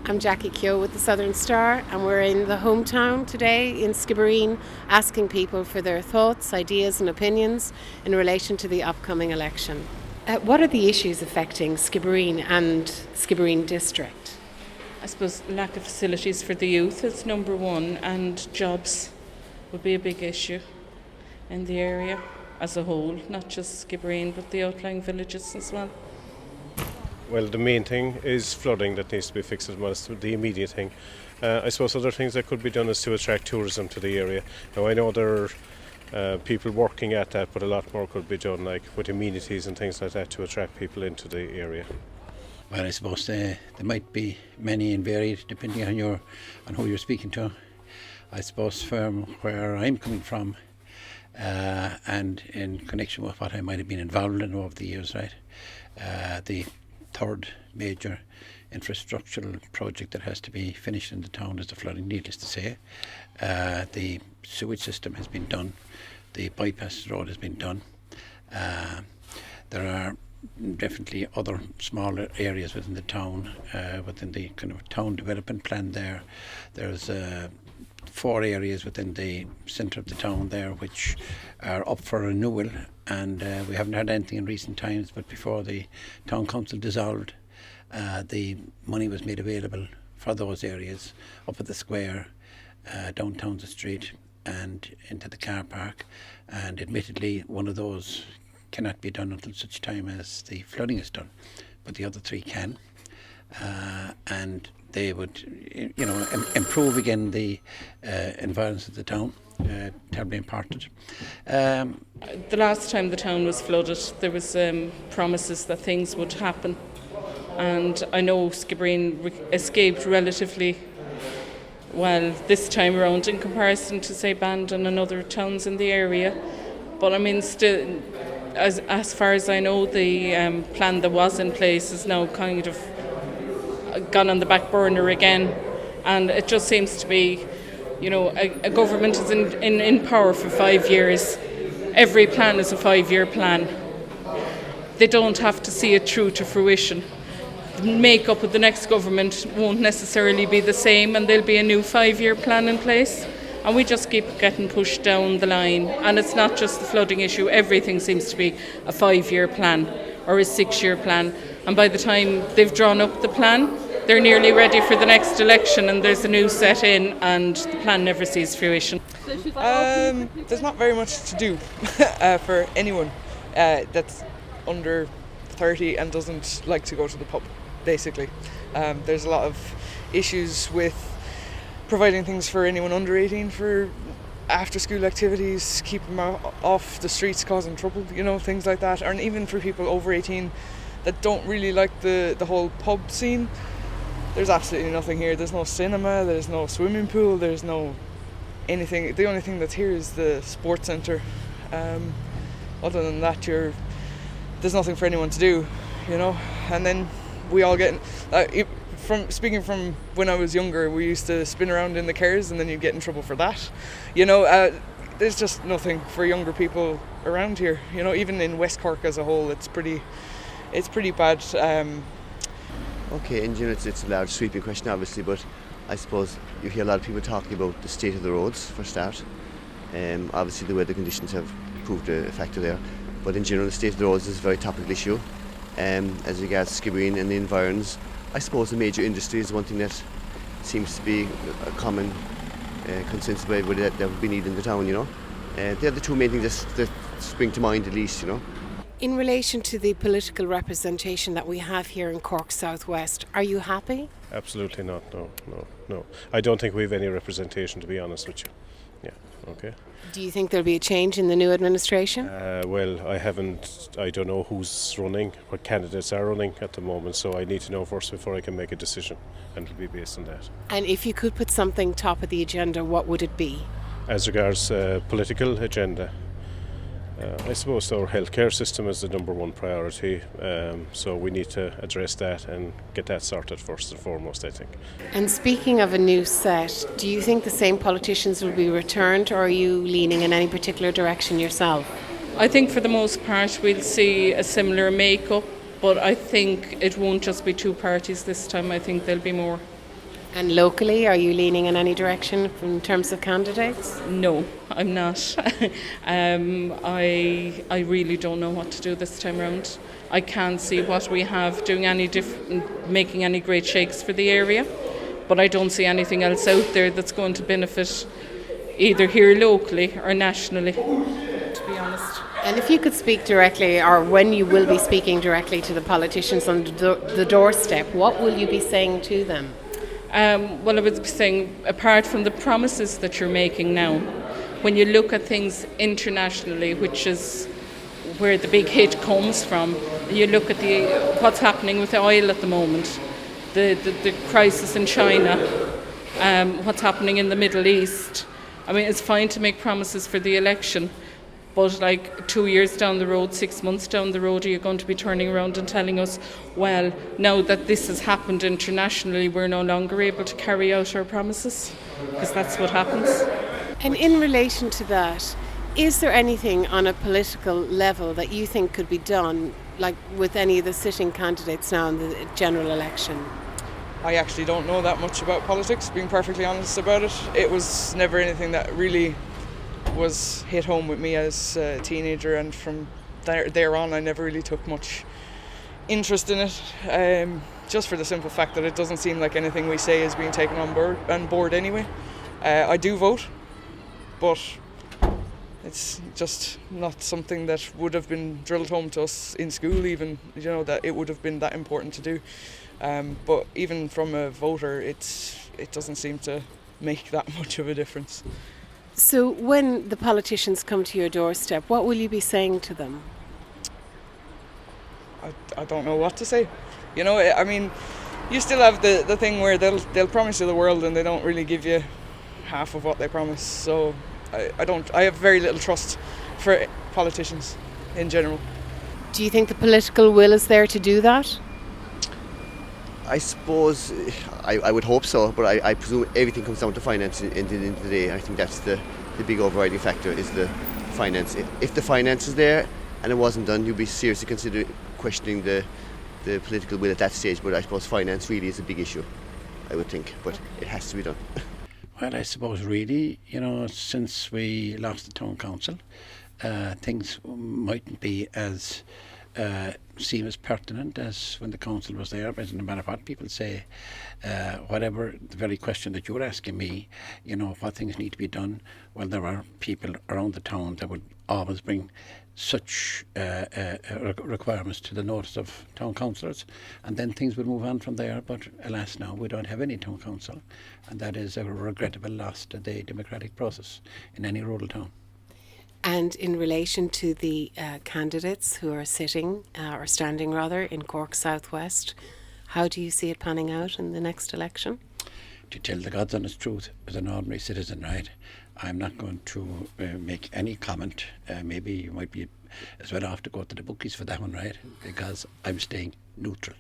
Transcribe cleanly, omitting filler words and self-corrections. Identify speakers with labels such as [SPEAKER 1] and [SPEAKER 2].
[SPEAKER 1] I'm Jackie Keogh with the Southern Star, and we're in the hometown today in Skibbereen asking people for their thoughts, ideas and opinions in relation to the upcoming election. What are the issues affecting Skibbereen and Skibbereen district?
[SPEAKER 2] I suppose lack of facilities for the youth is number one, and jobs would be a big issue in the area as a whole, not just Skibbereen but the outlying villages as well.
[SPEAKER 3] Well, the main thing is flooding that needs to be fixed as well as the immediate thing. I suppose other things that could be done is to attract tourism to the area. Now I know there are people working at that, but a lot more could be done, like with amenities and things like that, to attract people into the area.
[SPEAKER 4] Well, I suppose there might be many and varied depending on who you're speaking to. I suppose from where I'm coming from, and in connection with what I might have been involved in over the years, right? The third major infrastructural project that has to be finished in the town is the flooding, needless to say. The sewage system has been done, the bypass road has been done. There are definitely other smaller areas within the town, within the kind of town development plan there. There's 4 areas within the centre of the town there which are up for renewal, and we haven't had anything in recent times, but before the town council dissolved, the money was made available for those areas up at the square, downtown the street and into the car park, and admittedly one of those cannot be done until such time as the flooding is done, but the other 3 can, and they would, improve again the environs of the town. Terribly important.
[SPEAKER 2] The last time the town was flooded, there was promises that things would happen, and I know Skibbereen escaped relatively well this time around in comparison to, say, Bandon and other towns in the area. But I mean, still, as far as I know, the plan that was in place is now kind of gone on the back burner again, and it just seems to be, a government is in power for 5 years. Every plan is a 5-year plan. They don't have to see it through to fruition. The makeup of the next government won't necessarily be the same, and there'll be a new 5-year plan in place, and we just keep getting pushed down the line. And it's not just the flooding issue, everything seems to be a 5-year plan or a 6-year plan, and by the time they've drawn up the plan, they're nearly ready for the next election, and there's a new set in, and the plan never sees fruition.
[SPEAKER 5] There's not very much to do for anyone that's under 30 and doesn't like to go to the pub, basically. There's a lot of issues with providing things for anyone under 18 for after school activities, keep them off the streets causing trouble, things like that. And even for people over 18 that don't really like the whole pub scene, there's absolutely nothing here. There's no cinema, there's no swimming pool, there's no anything. The only thing that's here is the sports centre. Other than that, there's nothing for anyone to do, And then we all get, speaking from when I was younger, we used to spin around in the cars, and then you'd get in trouble for that. There's just nothing for younger people around here. Even in West Cork as a whole, it's pretty bad.
[SPEAKER 6] Okay, and it's a large sweeping question obviously, but I suppose you hear a lot of people talking about the state of the roads for a start. Obviously the weather conditions have proved a factor there, but in general the state of the roads is a very topical issue. As regards Skibbereen and the environs, I suppose the major industry is one thing that seems to be a common consensus by everybody that would be needed in the town, They're the 2 main things that spring to mind at least,
[SPEAKER 1] In relation to the political representation that we have here in Cork Southwest, are you happy?
[SPEAKER 3] Absolutely not, no. I don't think we have any representation, to be honest with you. Yeah, okay.
[SPEAKER 1] Do you think there'll be a change in the new administration?
[SPEAKER 3] Well, I don't know who's running, what candidates are running at the moment, so I need to know first before I can make a decision, and it'll be based on that.
[SPEAKER 1] And if you could put something top of the agenda, what would it be?
[SPEAKER 3] As regards political agenda, I suppose our healthcare system is the number 1 priority, so we need to address that and get that sorted first and foremost, I think.
[SPEAKER 1] And speaking of a new set, do you think the same politicians will be returned, or are you leaning in any particular direction yourself?
[SPEAKER 2] I think for the most part we'll see a similar makeup, but I think it won't just be 2 parties this time. I think there'll be more.
[SPEAKER 1] And locally, are you leaning in any direction in terms of candidates?
[SPEAKER 2] No, I'm not. I really don't know what to do this time around. I can't see what we have doing making any great shakes for the area, but I don't see anything else out there that's going to benefit either here locally or nationally, to be honest.
[SPEAKER 1] And if you could speak directly, or when you will be speaking directly to the politicians on the doorstep, what will you be saying to them?
[SPEAKER 2] Well, I was saying, apart from the promises that you're making now, when you look at things internationally, which is where the big hit comes from, you look at what's happening with the oil at the moment, the crisis in China, what's happening in the Middle East. I mean, it's fine to make promises for the election, but like 2 years down the road, 6 months down the road, are you going to be turning around and telling us, well, now that this has happened internationally, we're no longer able to carry out our promises? Because that's what happens.
[SPEAKER 1] And in relation to that, is there anything on a political level that you think could be done, like with any of the sitting candidates now in the general election?
[SPEAKER 5] I actually don't know that much about politics, being perfectly honest about it. It was never anything that really was hit home with me as a teenager, and from there on I never really took much interest in it, just for the simple fact that it doesn't seem like anything we say is being taken on board anyway. I do vote, but it's just not something that would have been drilled home to us in school even, that it would have been that important to do. But even from a voter, it doesn't seem to make that much of a difference.
[SPEAKER 1] So when the politicians come to your doorstep, what will you be saying to them?
[SPEAKER 5] I don't know what to say. I mean, you still have the thing where they'll promise you the world and they don't really give you half of what they promise. So I have very little trust for politicians in general.
[SPEAKER 1] Do you think the political will is there to do that?
[SPEAKER 6] I suppose I would hope so, but I presume everything comes down to finance in the end of the day. I think that's the big overriding factor is the finance. If the finance is there and it wasn't done, you'd be seriously consider questioning the political will at that stage. But I suppose finance really is a big issue, I would think, but it has to be done.
[SPEAKER 4] Well, I suppose really, since we lost the town council, things mightn't be as seem as pertinent as when the council was there. But no matter what people say, whatever the very question that you're asking me, what things need to be done, well, there are people around the town that would always bring such requirements to the notice of town councillors, and then things would move on from there. But alas, now we don't have any town council, and that is a regrettable loss to the democratic process in any rural town.
[SPEAKER 1] And in relation to the candidates who are sitting, or standing rather, in Cork Southwest, how do you see it panning out in the next election?
[SPEAKER 4] To tell the God's honest truth, as an ordinary citizen, right, I'm not going to make any comment. Maybe you might be as well off to go to the bookies for that one, right, because I'm staying neutral.